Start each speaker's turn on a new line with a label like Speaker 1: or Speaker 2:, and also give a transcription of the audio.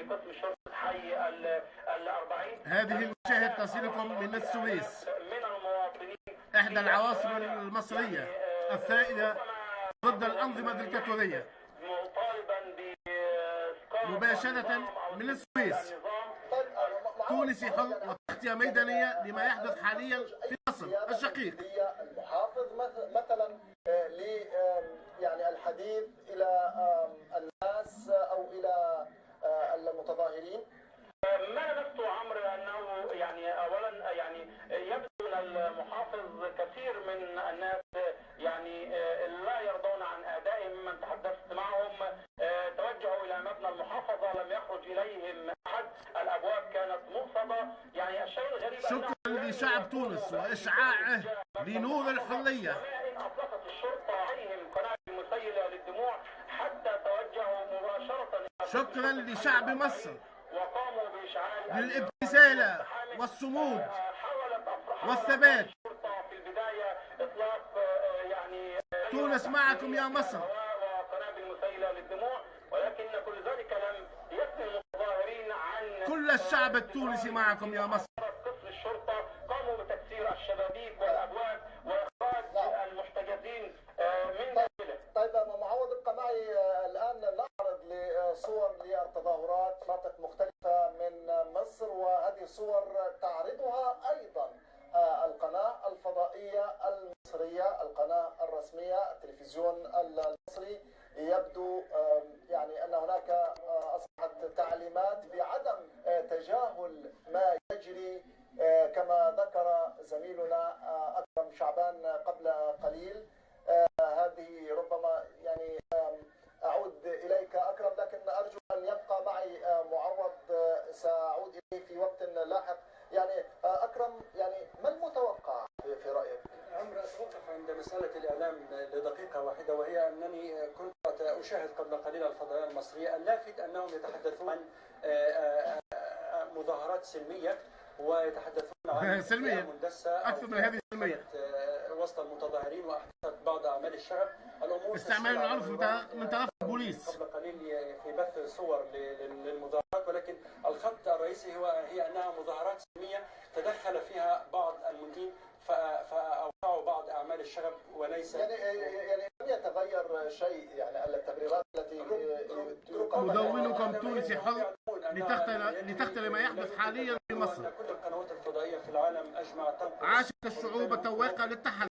Speaker 1: قسم شرطة حي ال40.
Speaker 2: هذه المشاهد تصلكم من السويس،
Speaker 1: من المواطنين
Speaker 2: إحدى العواصم المصرية الثائرة ضد الأنظمة الدكتاتورية، مباشرة من السويس. تونسي حر وتغطية ميدانية لما يحدث حاليا في مصر الشقيق.
Speaker 3: المحافظ مثلا يعني الحديث إلى الناس أو إلى المتظاهرين.
Speaker 1: ما لمسته عمرو أنه يعني أولا يعني يبدو أن المحافظ كثير من الناس يعني لا يرضون عن أدائهم. ممن تحدثت معهم توجهوا إلى مبنى المحافظة، لم يخرج إليهم أحد، الأبواب كانت مغصبة. يعني الشيء الغريب
Speaker 2: شكرا لشعب تونس وإشعاعه لنور الحرية.
Speaker 1: إن أطلقت الشرطة عليهم قنابل مسيلة للدموع حتى توجهوا مباشرة.
Speaker 2: شكرا لشعب مصر
Speaker 1: وقاموا بإشعال
Speaker 2: للابتسالة والصمود والثبات.
Speaker 1: في البداية إطلاق يعني
Speaker 2: تونس معكم يا مصر،
Speaker 1: وقنابل مسيلة للدموع، ولكن كل ذلك لم يثني المتظاهرين عن
Speaker 2: كل الشعب التونسي معكم يا مصر.
Speaker 1: قسم الشرطة قاموا بتكسير الشبابيك والأبواب وإخراج المحتجزين من داخله.
Speaker 3: طيب معوض، ابقى معي الآن نعرض لصور للتظاهرات في مناطق مختلفة من مصر، وهذه صور تعرضها أيضا القناة الفضائية المصرية، القناة الرسمية، التلفزيون المصري. يبدو يعني أن هناك أصبحت تعليمات بعدم تجاهل ما يجري، كما ذكر زميلنا أكرم شعبان قبل قليل. هذه ربما يعني أعود إليك أكرم، لكن أرجو أن يبقى معي معوض، سأعود إليه في وقت لاحق. يعني أكرم، يعني ما المتوقع في رأيك؟
Speaker 4: عمرو، أتوقف عند مسألة الإعلام لدقيقة واحدة، وهي أنني كنت أشاهد قبل قليل الفضائية المصرية. اللافت أنهم يتحدثون عن مظاهرات سلمية، ويتحدثون عن
Speaker 2: سلمية
Speaker 4: مندسة
Speaker 2: أكثر من هذه السلمية
Speaker 4: وسط المتظاهرين وأحدثت بعض أعمال الشغب. الأمور
Speaker 2: استعمال العنف من طرف البوليس.
Speaker 4: قبل قليل في بث صور للمظاهرات، ولكن الخط الرئيسي هي أنها مظاهرات سلمية تدخل فيها بعض المنتين فأوقعوا بعض أعمال الشغب، وليس
Speaker 3: يعني لم يتغير شيء. يعني التبريرات التي
Speaker 2: مدونكم تونسي حر لتختل ما يحدث حاليا في مصر.
Speaker 4: كل القنوات الفضائية في العالم أجمع
Speaker 2: عاشت الشعوب التواقة للتحرر.